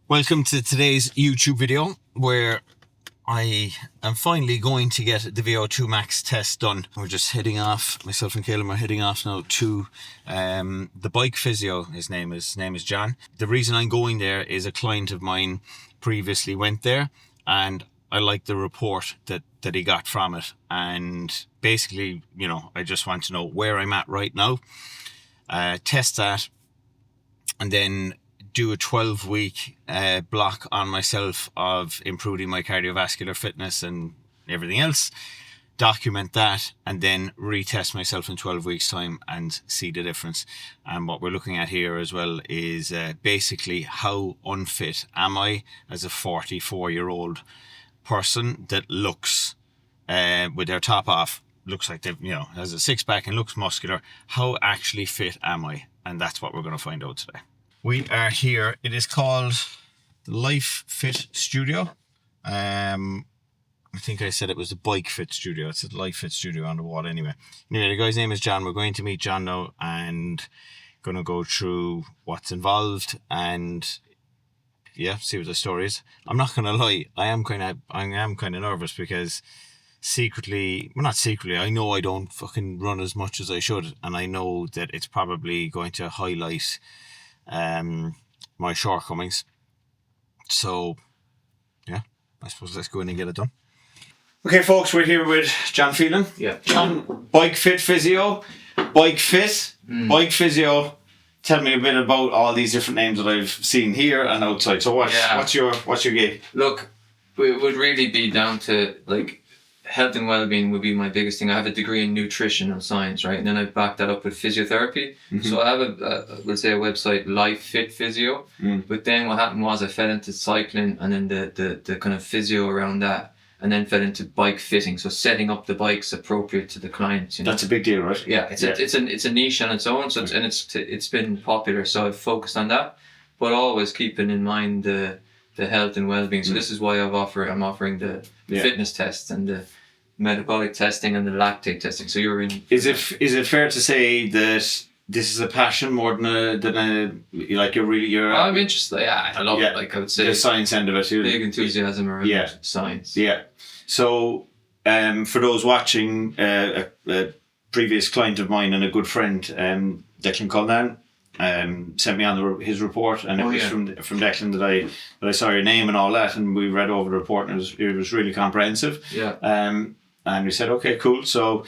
Welcome to today's YouTube video where I am finally going to get the Vo2 Max test done. We're just heading off, myself and Caleb are heading off now to the bike physio. His name is John. The reason I'm going there is a client of mine previously went there and I like the report that he got from it. And basically, you know, I just want to know where I'm at right now, test that, and then do a 12-week block on myself of improving my cardiovascular fitness and everything else, document that, and then retest myself in 12 weeks time and see the difference. And what we're looking at here as well is basically how unfit am I as a 44-year-old person that looks with their top off, looks like they've, you know, has a six-pack and looks muscular. How actually fit am I? And that's what we're going to find out today. We are here. It is called the Life Fit Studio. I think I said it was the Bike Fit Studio. It's a Life Fit Studio on the wall anyway. Anyway, the guy's name is John. We're going to meet John now and going to go through what's involved and see what the story is. I'm not going to lie. I am kind of nervous because I know I don't fucking run as much as I should, and I know that it's probably going to highlight my shortcomings. So I suppose let's go in and get it done. Okay folks, we're here with John Phelan. John, Bike Fit Physio. Bike Physio. Tell me a bit about all these different names that I've seen here and outside. So what's your gig? Look, it would really be down to like health and well-being would be my biggest thing. I have a degree in nutrition and science, right? And then I back that up with physiotherapy. Mm-hmm. So I have a website, Life Fit Physio. But then what happened was I fell into cycling and then the kind of physio around that, and then fell into bike fitting. So setting up the bikes appropriate to the clients. You know? That's a big deal, right? Yeah, it's a niche on its own. So it's been popular. So I've focused on that, but always keeping in mind the health and well-being. So this is why I'm offering the fitness tests and the metabolic testing and the lactate testing. So you're in. Is it fair to say that this is a passion more than I'm interested. Yeah, I love it. Like I would say, the science end of it. Big enthusiasm around science. Yeah. So, for those watching, a previous client of mine and a good friend, Declan Cullinan, sent me on his report, and it was from Declan that I saw your name and all that, and we read over the report, and it was really comprehensive. And we said, okay, cool. So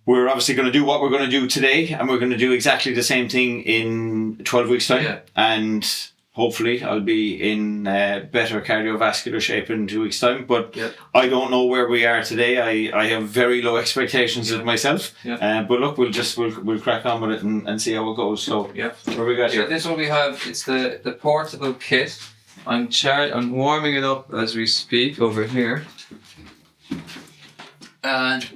we're obviously going to do what we're going to do today, and we're going to do exactly the same thing in 12 weeks time, and hopefully I'll be in better cardiovascular shape in 2 weeks time. But I don't know where we are today. I have very low expectations of myself. But look, we'll crack on with it and see how it goes. So where we got here? This one we have. It's the portable kit. I'm warming it up as we speak over here. And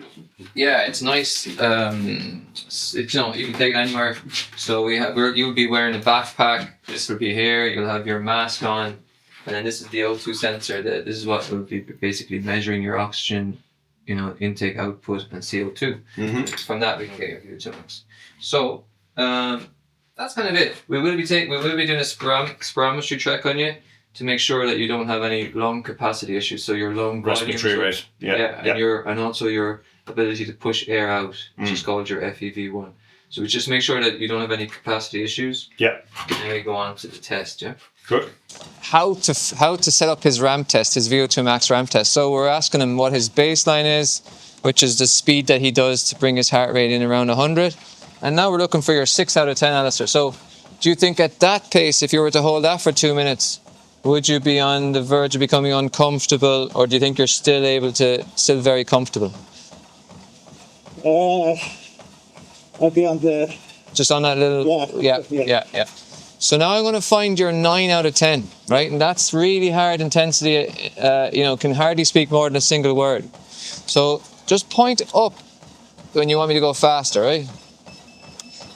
it's nice. It's, you can take it anywhere. So you'll be wearing a backpack. This will be here. You'll have your mask on, and then this is the O2 sensor. This is what will be basically measuring your oxygen, intake, output, and CO2. Mm-hmm. From that we can get your glucose. So that's kind of it. We will be doing a spirometry check on you to make sure that you don't have any lung capacity issues. So your lung respiratory rate, and also your ability to push air out, which is called your FEV1. So we just make sure that you don't have any capacity issues. And then we go on to the test. Good. How to set up his ramp test, his Vo2 Max ramp test. So we're asking him what his baseline is, which is the speed that he does to bring his heart rate in around 100. And now we're looking for your 6 out of 10, Alistair. So do you think at that pace, if you were to hold that for 2 minutes, would you be on the verge of becoming uncomfortable, or do you think you're still very comfortable? I'll be on the... Just on that little... Yeah. So now I'm going to find your 9 out of 10, right? And that's really hard intensity, can hardly speak more than a single word. So just point up when you want me to go faster, right?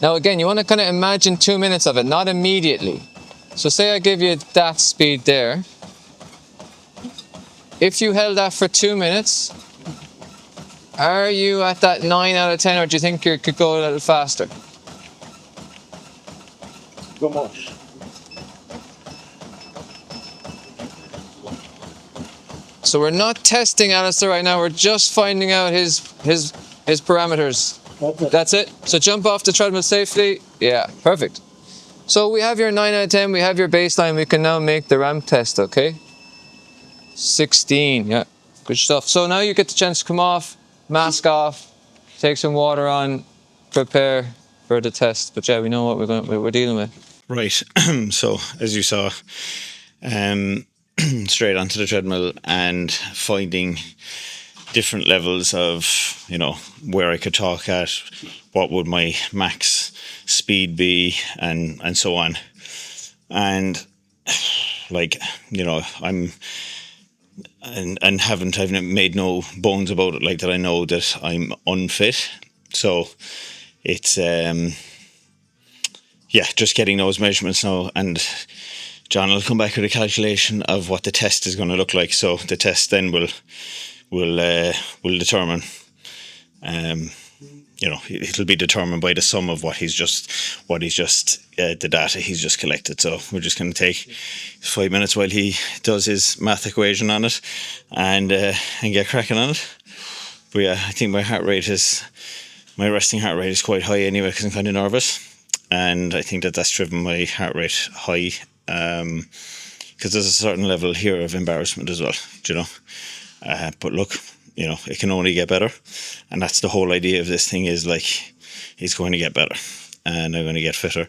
Now again, you want to kind of imagine 2 minutes of it, not immediately. So say I give you that speed there. If you held that for 2 minutes, are you at that 9 out of 10, or do you think you could go a little faster? Go more. So we're not testing Alistair right now. We're just finding out his parameters. That's it. So jump off the treadmill safely. Yeah, perfect. So we have your 9 out of 10. We have your baseline. We can now make the ramp test, okay? 16, yeah. Good stuff. So now you get the chance to come off, mask off, take some water on, prepare for the test. But yeah, we know what we're dealing with. Right. So as you saw, straight onto the treadmill and finding different levels of, you know, where I could talk at, what would my max speed be, and so on. And like, you know, I've made no bones about it, like that I know that I'm unfit. So it's just getting those measurements now, and John will come back with a calculation of what the test is going to look like. So the test then will determine, you know, it'll be determined by the sum of the data he's just collected. So we're just going to take 5 minutes while he does his math equation on it, and get cracking on it. But yeah, I think my resting heart rate is quite high anyway, because I'm kind of nervous, and I think that's driven my heart rate high, because there's a certain level here of embarrassment as well, you know. But look, you know, it can only get better, and that's the whole idea of this thing, is like, it's going to get better, and I'm going to get fitter,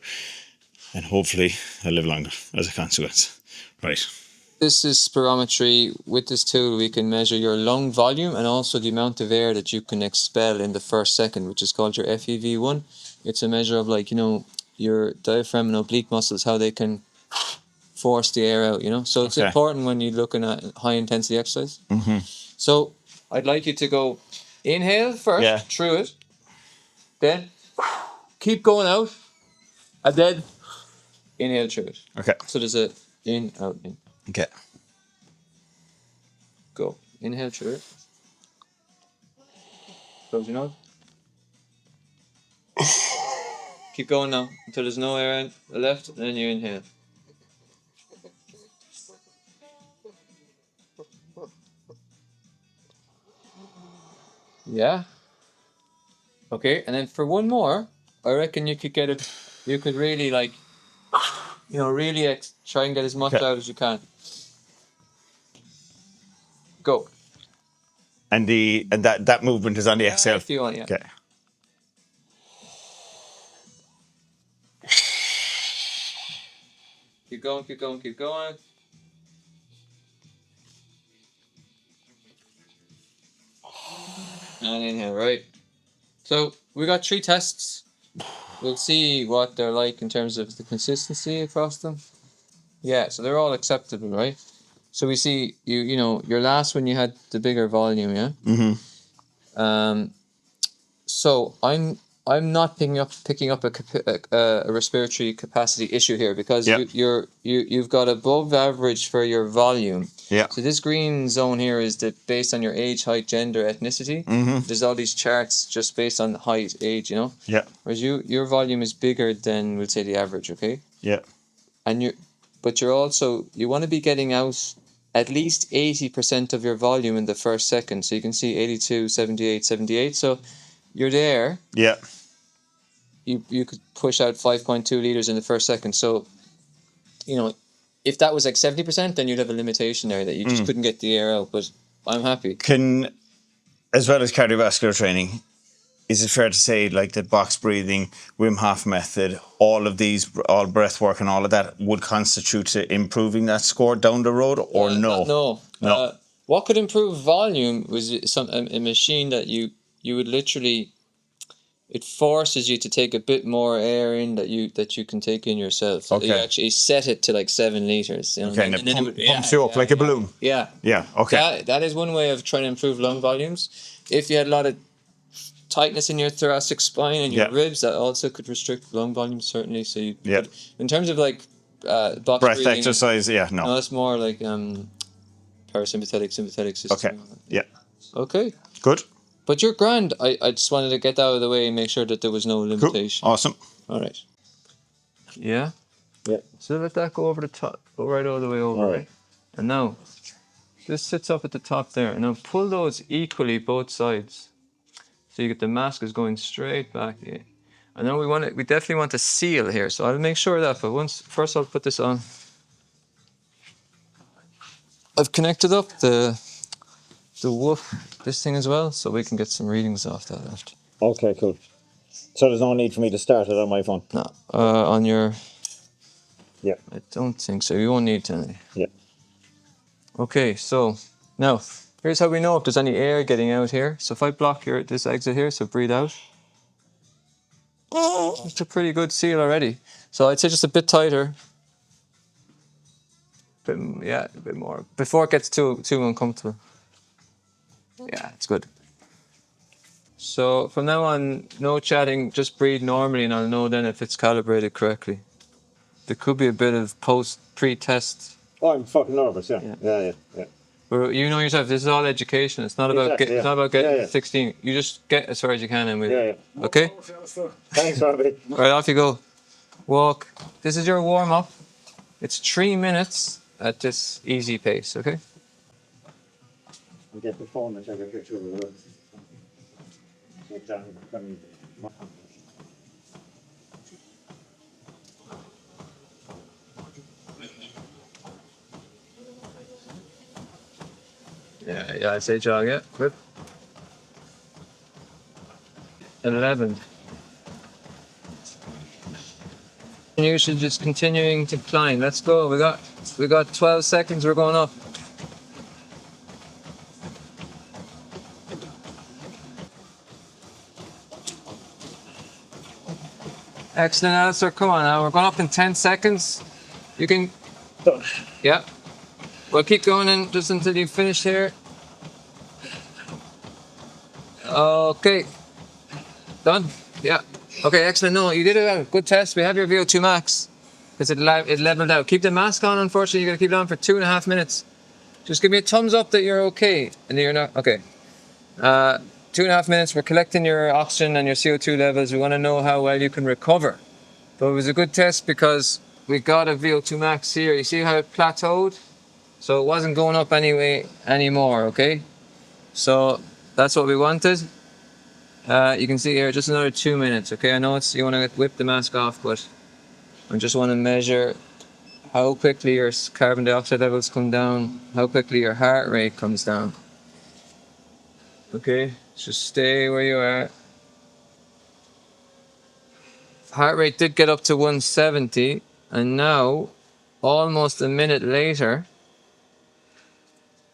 and hopefully I'll live longer as a consequence. Right. This is spirometry. With this tool, we can measure your lung volume and also the amount of air that you can expel in the first second, which is called your FEV1. It's a measure of, like, you know, your diaphragm and oblique muscles, how they can force the air out, you know. So it's important when you're looking at high intensity exercise. Mm-hmm. So I'd like you to go inhale first, through it, then keep going out, and then inhale through it. Okay. So there's a in, out, in. Okay. Go. Inhale through it. Close your nose. Keep going now until there's no air in the left, and then you inhale. Yeah. Okay, and then for one more, I reckon you could get it. You could really, like, you know, really try and get as much out as you can. Go. And that movement is on the exhale. If you want, yeah. Okay. Keep going, keep going, keep going. And inhale, right. So we got 3 tests. We'll see what they're like in terms of the consistency across them. Yeah, so they're all acceptable, right? So we see you know, your last one you had the bigger volume, yeah? Mm-hmm. So I'm not picking up a respiratory capacity issue here, because you've got above average for your volume. Yeah. So this green zone here is based on your age, height, gender, ethnicity. Mm-hmm. There's all these charts just based on height, age, you know. Yeah. Whereas your volume is bigger than, we'll say, the average, okay? Yeah. And you want to be getting out at least 80% of your volume in the first second. So you can see 82, 78, 78. So you're there. Yeah. You could push out 5.2 liters in the first second. So, you know, if that was like 70%, then you'd have a limitation there that you just couldn't get the air out. But I'm happy. As well as cardiovascular training, is it fair to say, like, that box breathing, Wim Hof method, all breath work and all of that would constitute to improving that score down the road, or no? No. What could improve volume was a machine that you would literally, it forces you to take a bit more air in that you can take in yourself. So you actually set it to like 7 liters. You know, and it pumps you up like a balloon. Yeah. Yeah. Okay. That is one way of trying to improve lung volumes. If you had a lot of tightness in your thoracic spine and your ribs, that also could restrict lung volume, certainly. So you could, in terms of like box breath breathing, exercise, no, it's more like parasympathetic, sympathetic system. Okay. Yeah. Okay. Good. But you're grand. I just wanted to get that out of the way and make sure that there was no limitation. Cool. Awesome. All right. Yeah. Yeah. So let that go over the top. Go right all the way over. All right. And now, this sits up at the top there. And now pull those equally both sides. So you get the mask is going straight back here. I know we definitely want to seal here, so I'll make sure of that. But first I'll put this on. I've connected up this thing as well, so we can get some readings off that after. Okay, cool. So there's no need for me to start it on my phone? No, on your... Yeah. I don't think so. You won't need to. Yeah. Okay, so now here's how we know if there's any air getting out here. So if I block this exit here, so breathe out. It's a pretty good seal already. So I'd say just a bit tighter. A bit more. Before it gets too uncomfortable. Yeah, it's good. So from now on, no chatting, just breathe normally and I'll know then if it's calibrated correctly. There could be a bit of pre-test. Oh, I'm fucking nervous, yeah. Yeah. But you know yourself, this is all education. It's not about Exactly, it's not about getting Yeah. 16. You just get as far as you can and Yeah. Okay? Thanks, Robbie. Right, off you go. Walk. This is your warm-up. It's 3 minutes at this easy pace, okay? I'll get the phone and take a picture of it. Yeah, I'd say jog, yeah. Good. 11. And you should just continuing to climb. Let's go. We got 12 seconds. We're going up. Excellent, Alistair. Come on now. We're going up in 10 seconds. You can. Done. Yeah. We'll keep going in just until you finish here. Okay. Done? Yeah. Okay, excellent. No, you did it well. Good test. We have your Vo2 Max. Because it leveled out. Keep the mask on, unfortunately. You're going to keep it on for 2.5 minutes. Just give me a thumbs up that you're okay. And you're not. Okay. 2.5 minutes. We're collecting your oxygen and your CO2 levels. We want to know how well you can recover. But it was a good test because we got a Vo2 Max here. You see how it plateaued? So it wasn't going up anymore, okay? So that's what we wanted. You can see here, just another 2 minutes, okay? I know you want to whip the mask off, but I just want to measure how quickly your carbon dioxide levels come down, how quickly your heart rate comes down. Okay, just stay where you are. Heart rate did get up to 170, and now, almost a minute later,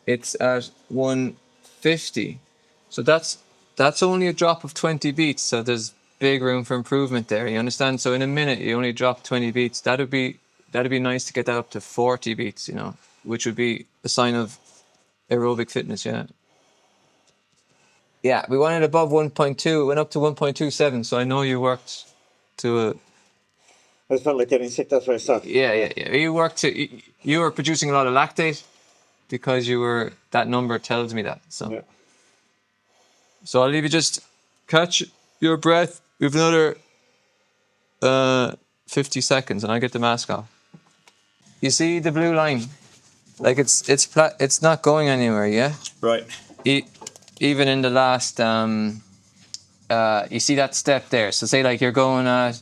it's at 150. So that's only a drop of 20 beats. So there's big room for improvement there. You understand? So in a minute you only drop 20 beats. That'd be nice to get that up to 40 beats. You know, which would be a sign of aerobic fitness. Yeah. Yeah, we wanted above 1.2. It went up to 1.27. So I know you worked to a. I felt like getting sick. That's why I stopped. Yeah. You were producing a lot of lactate. Because that number tells me that. So, Yeah. So I'll leave you just catch your breath. We have another 50 seconds, and I get the mask off. You see the blue line? Like it's not going anywhere. Yeah. Right. Even in the last, you see that step there. So say like you're going at.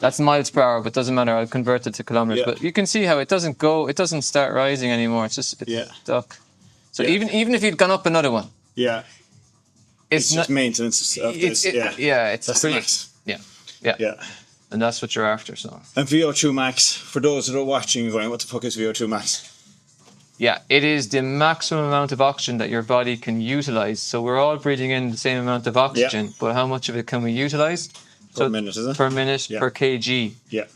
That's miles per hour, but doesn't matter. I'll convert it to kilometers. Yeah. But you can see how it doesn't go. It doesn't start rising anymore. It's stuck. So even if you'd gone up another one. Yeah. It's just maintenance of this. It's that's pretty, the max. Yeah. And that's what you're after. So. And Vo2 Max, for those that are watching, going, what the fuck is Vo2 Max? Yeah, it is the maximum amount of oxygen that your body can utilize. So we're all breathing in the same amount of oxygen, but how much of it can we utilize? Per minute, is it? Per minute, per kg. Yeah.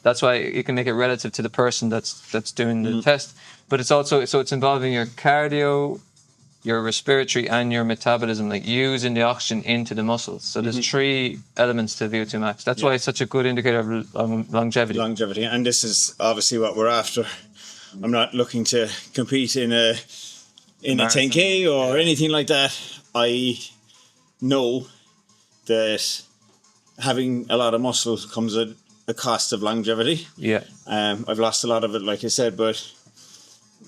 That's why you can make it relative to the person that's doing the test. But it's also, so it's involving your cardio, your respiratory, and your metabolism, like using the oxygen into the muscles. So there's 3 elements to Vo2 Max. That's why it's such a good indicator of longevity. Longevity, and this is obviously what we're after. I'm not looking to compete in a 10K or anything like that. I know that having a lot of muscle comes at a cost of longevity. Yeah. I've lost a lot of it, like I said, but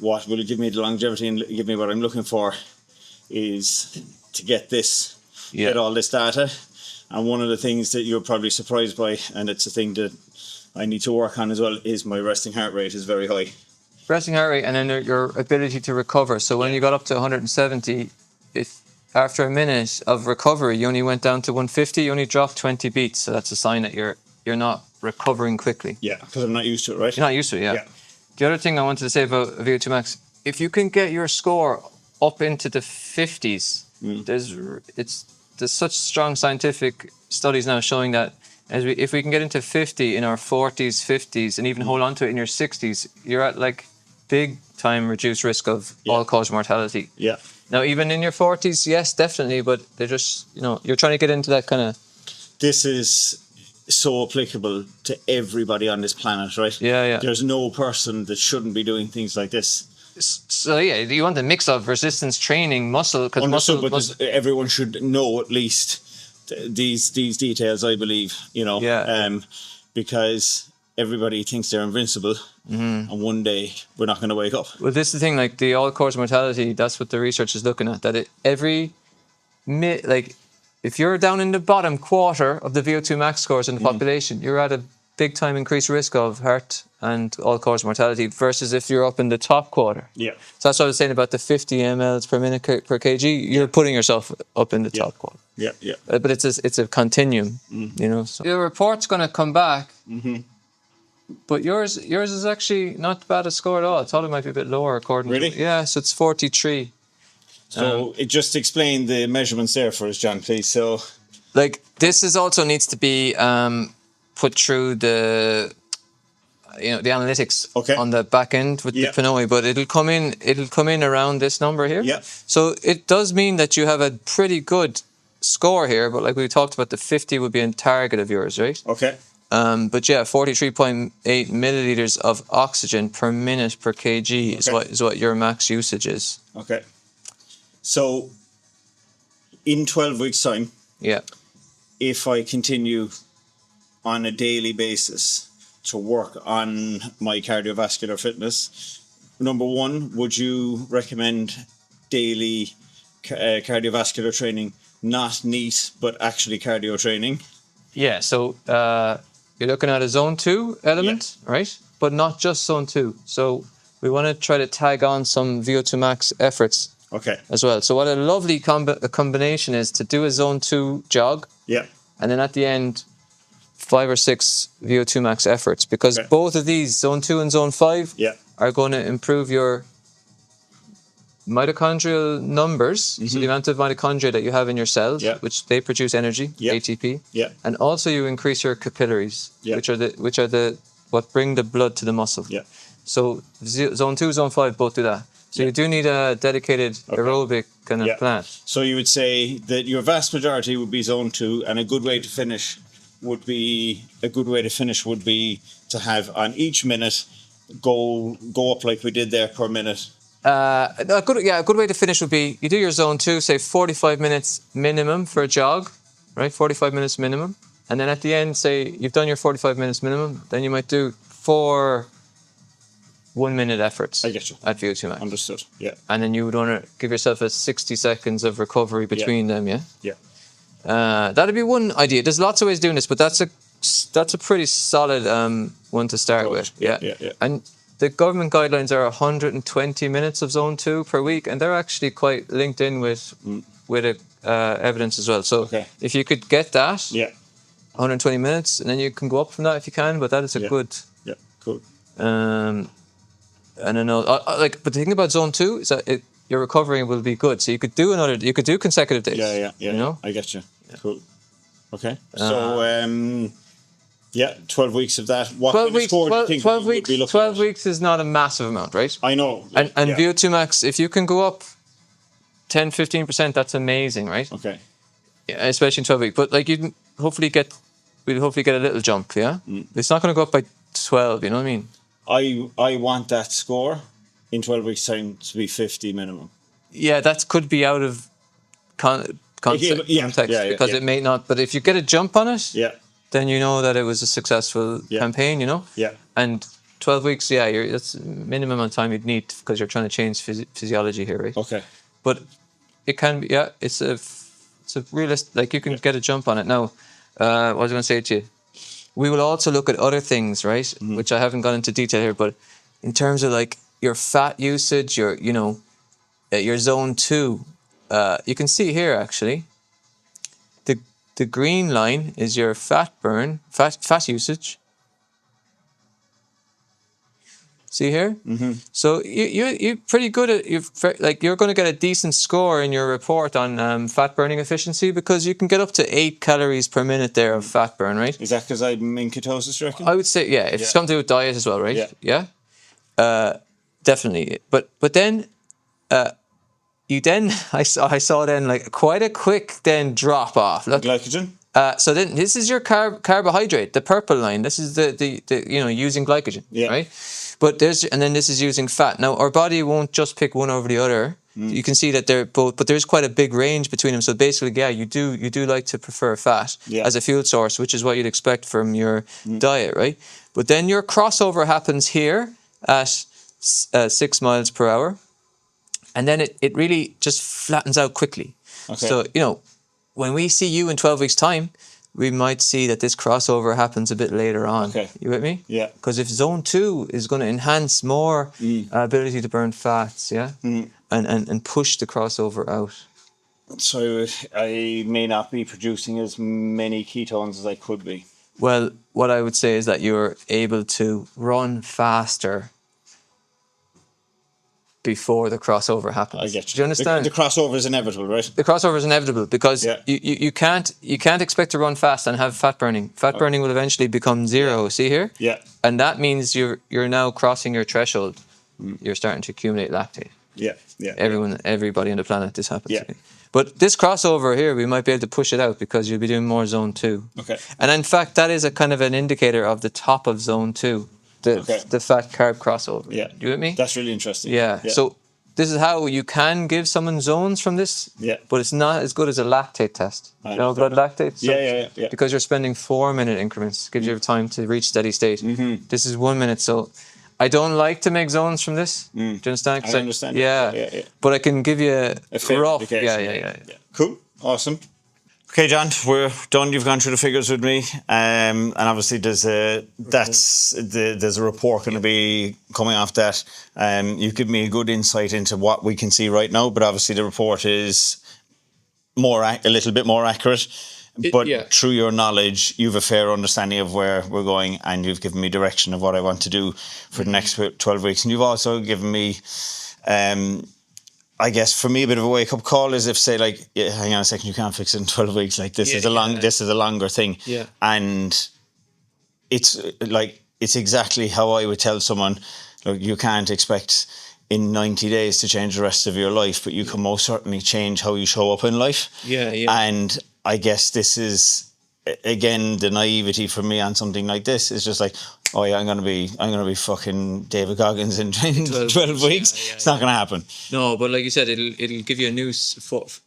what will give me the longevity and give me what I'm looking for is to get all this data. And one of the things that you're probably surprised by, and it's a thing that I need to work on as well, is my resting heart rate is very high. Resting heart rate, and then your ability to recover. So when you got up to 170, if after a minute of recovery you only went down to 150, you only dropped 20 beats. So that's a sign that you're not recovering quickly. Yeah, because I'm not used to it, right? You're not used to it, yeah. The other thing I wanted to say about VO2 Max, if you can get your score up into the 50s, there's such strong scientific studies now showing that if we can get into 50 in our 40s, 50s, and even hold on to it in your 60s, you're at like big time reduced risk of all-cause mortality. Yeah. Now, even in your 40s, yes, definitely, but they're just, you're trying to get into that kind of... This is so applicable to everybody on this planet, right? Yeah. There's no person that shouldn't be doing things like this. So yeah, you want a mix of resistance training, muscle, because everyone should know at least these details, I believe, because everybody thinks they're invincible, and one day we're not going to wake up. Well, this is the thing, like the all-cause mortality, that's what the research is looking at, that if you're down in the bottom quarter of the VO2 max scores in the population, you're at a big time increased risk of heart and all-cause mortality versus if you're up in the top quarter. Yeah. So that's what I was saying about the 50 mLs per minute per kg. You're putting yourself up in the top quarter. Yeah. But it's a continuum, So your report's going to come back, but yours is actually not bad a score at all. I thought it might be a bit lower according Really? to... Yeah, so it's 43. So it just explain the measurements there for us, John, please. So, this is also needs to be put through the analytics on the back end with the Pinoy, but it'll come in around this number here. Yeah. So it does mean that you have a pretty good score here, but like we talked about, the 50 would be a target of yours, right? Okay. But yeah, 43.8 milliliters of oxygen per minute per kg is what your max usage is. Okay. So in 12 weeks' time, if I continue on a daily basis to work on my cardiovascular fitness, number one, would you recommend daily cardiovascular training, not NEAT, but actually cardio training? Yeah, so you're looking at a zone 2 element, right? But not just zone 2. So we want to try to tag on some VO2 max efforts as well. So what a lovely combination is to do a zone 2 jog, and then at the end, 5 or 6 VO2 max efforts, because both of these, zone 2 and zone 5, are going to improve your mitochondrial numbers, so the amount of mitochondria that you have in your cells, which they produce energy, ATP, and also you increase your capillaries, which are what bring the blood to the muscle. So zone 2, zone 5 both do that. So you do need a dedicated aerobic kind of plan. So you would say that your vast majority would be zone 2, and a good way to finish would be to have on each minute go up like we did there per minute. A good way to finish would be you do your zone 2, say 45 minutes minimum for a jog, right? 45 minutes minimum. And then at the end, say you've done your 45 minutes minimum, then you might do 4 1-minute efforts. I get you. At VO2 max. Understood. Yeah. And then you would want to give yourself a 60 seconds of recovery between them, yeah? Yeah. That'd be one idea. There's lots of ways of doing this, but that's a pretty solid one to start with. Yeah. And the government guidelines are 120 minutes of zone 2 per week, and they're actually quite linked in with evidence as well. So if you could get that, 120 minutes, and then you can go up from that if you can, but that is a good... Yeah, cool. And I know, but the thing about zone 2 is that your recovery will be good. So you could do consecutive days. Yeah. You know? I get you. Yeah. Cool. Okay. So, 12 weeks of that. What 12 kind of weeks, score do you think 12 we would weeks, be looking 12 at? weeks is not a massive amount, right? I know. And VO2 max, if you can go up 10, 15%, that's amazing, right? Okay. Yeah, especially in 12 weeks. But like we'll hopefully get a little jump, yeah? It's not going to go up by 12, you know what I mean? I want that score in 12 weeks' time to be 50 minimum. Yeah, that could be out of context because it may not. But if you get a jump on it, then you know that it was a successful campaign, you know? Yeah. And 12 weeks, yeah, that's minimum amount of time you'd need because you're trying to change physiology here, right? Okay. But it can be, yeah, it's a realist, like you can get a jump on it. Now, what was I going to say to you? We will also look at other things, right? Which I haven't gone into detail here, but in terms of like your fat usage, your zone 2, you can see here actually, the green line is your fat burn, fat usage. See here? Mm-hmm. So you're pretty good at, you're going to get a decent score in your report on fat burning efficiency because you can get up to 8 calories per minute there of fat burn, right? Is that because I'm in ketosis, do you reckon? I would say, yeah, it's something to do with diet as well, right? Yeah. Definitely. But then I saw then like quite a quick then drop off. Look, Glycogen? so then this is your carbohydrate, the purple line. This is the using glycogen, right? But then this is using fat. Now our body won't just pick one over the other. You can see that they're both, but there's quite a big range between them. So basically, yeah, you do like to prefer fat as a fuel source, which is what you'd expect from your diet, right? But then your crossover happens here at 6 miles per hour, and then it really just flattens out quickly. Okay. So when we see you in 12 weeks' time, we might see that this crossover happens a bit later on. Okay. You with me? Yeah. Because if zone 2 is going to enhance more ability to burn fats, and push the crossover out. So I may not be producing as many ketones as I could be. Well, what I would say is that you're able to run faster before the crossover happens. I get you. Do you understand? The crossover is inevitable, right? The crossover is inevitable because you can't expect to run fast and have fat burning. Fat burning will eventually become zero. See here? Yeah. And that means you're now crossing your threshold. You're starting to accumulate lactate. Yeah. Everybody on the planet, this happens. Yeah. But this crossover here, we might be able to push it out because you'll be doing more zone 2. Okay. And in fact, that is a kind of an indicator of the top of zone 2. The fat carb crossover. Yeah. Do you with me? That's really interesting. Yeah. So this is how you can give someone zones from this. Yeah. But it's not as good as a lactate test. You know about lactate? So, yeah. Because you're spending 4-minute increments. Gives you time to reach steady state. Mm-hmm. This is 1 minute. So I don't like to make zones from this. Do you understand? I understand. Yeah. But I can give you a rough. Yeah. Cool. Awesome. Okay, John, we're done. You've gone through the figures with me, and obviously there's a report going to be coming off that. You've given me a good insight into what we can see right now, but obviously the report is a little bit more accurate. But through your knowledge, you've a fair understanding of where we're going, and you've given me direction of what I want to do for the next 12 weeks. And you've also given me, I guess for me, a bit of a wake up call is if say like, hang on a second, you can't fix it in 12 weeks. Like this is a longer thing. Yeah. And it's exactly how I would tell someone, look, you can't expect in 90 days to change the rest of your life, but you can most certainly change how you show up in life. Yeah. And I guess this is, again, the naivety for me on something like this is just like, oh yeah, I'm gonna be fucking David Goggins in 12 weeks. It's not gonna happen. No, but like you said, it'll give you a new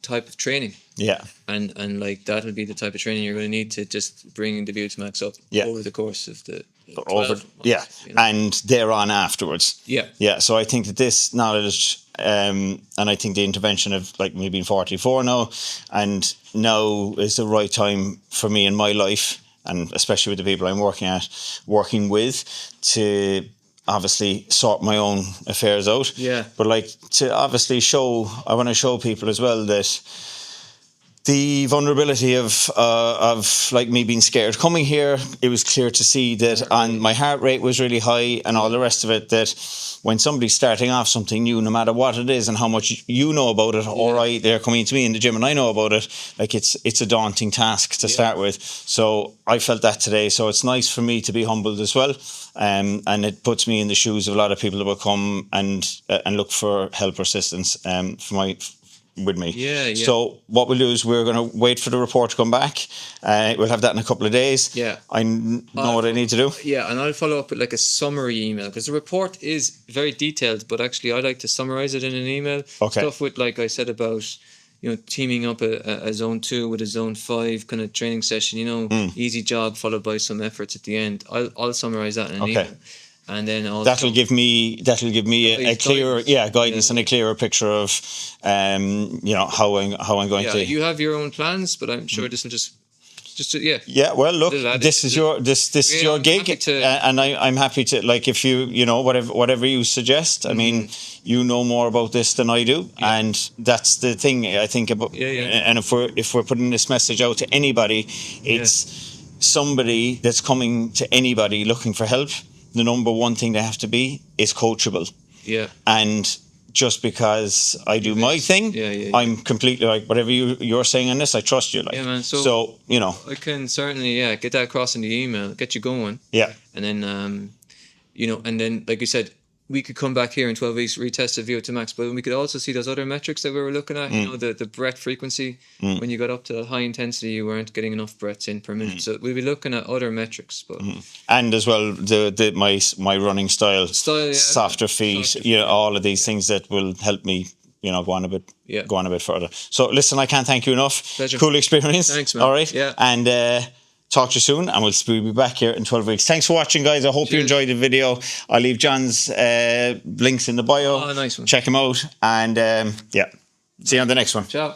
type of training. Yeah. And like that'll be the type of training you're going to need to just bring the Vo2 Max up over the course of the 12 months, and thereon afterwards. Yeah. So I think that this knowledge, and I think the intervention of like me being 44 now, and now is the right time for me in my life, and especially with the people I'm working with, to obviously sort my own affairs out. Yeah. But like to obviously I want to show people as well that the vulnerability of like me being scared. Coming here, it was clear to see that my heart rate was really high and all the rest of it, that when somebody's starting off something new, no matter what it is and how much you know about it, or they're coming to me in the gym and I know about it, like it's a daunting task to start with. So I felt that today. So it's nice for me to be humbled as well. And it puts me in the shoes of a lot of people that will come and look for help or assistance with me. Yeah. So what we'll do is we're going to wait for the report to come back. We'll have that in a couple of days. Yeah. I know what I need to do. Yeah, and I'll follow up with like a summary email, because the report is very detailed, but actually I like to summarize it in an email. Okay. Stuff with, like I said, about teaming up a zone 2 with a zone 5 kind of training session, easy jog followed by some efforts at the end. I'll summarize that in an email. And then also that'll give me a clearer guidance Yeah. and a clearer picture of how I'm going to. You have your own plans, but I'm sure this will just Yeah, well, look, Little added- this is your I'm gig, happy to- and I'm happy to, like, if you whatever you suggest. I mean, you know more about this than I do, and that's the thing I think about. And if we're putting this message out to anybody, it's somebody that's coming to anybody looking for help. The number one thing they have to be is coachable. Yeah. And just because I do my thing, I'm completely like, whatever you're saying on this, I trust you. Like, Yeah, man. So I can certainly get that across in the email, get you going. Yeah. And then and then like you said, we could come back here in 12 weeks, retest the VO2 Max, but we could also see those other metrics that we were looking at. The breath frequency. When you got up to high intensity, you weren't getting enough breaths in per minute. So we'll be looking at other metrics, but and as well my running style, softer feet, all of these things that will help me, go on a bit further. So listen, I can't thank you enough. Pleasure. Cool experience. Thanks, man. All right. Yeah. And talk to you soon, and we'll be back here in 12 weeks. Thanks for watching, guys. I hope you enjoyed the video. I'll leave John's links in the bio. Oh, nice one. Check him out, and see you on the next one. Ciao.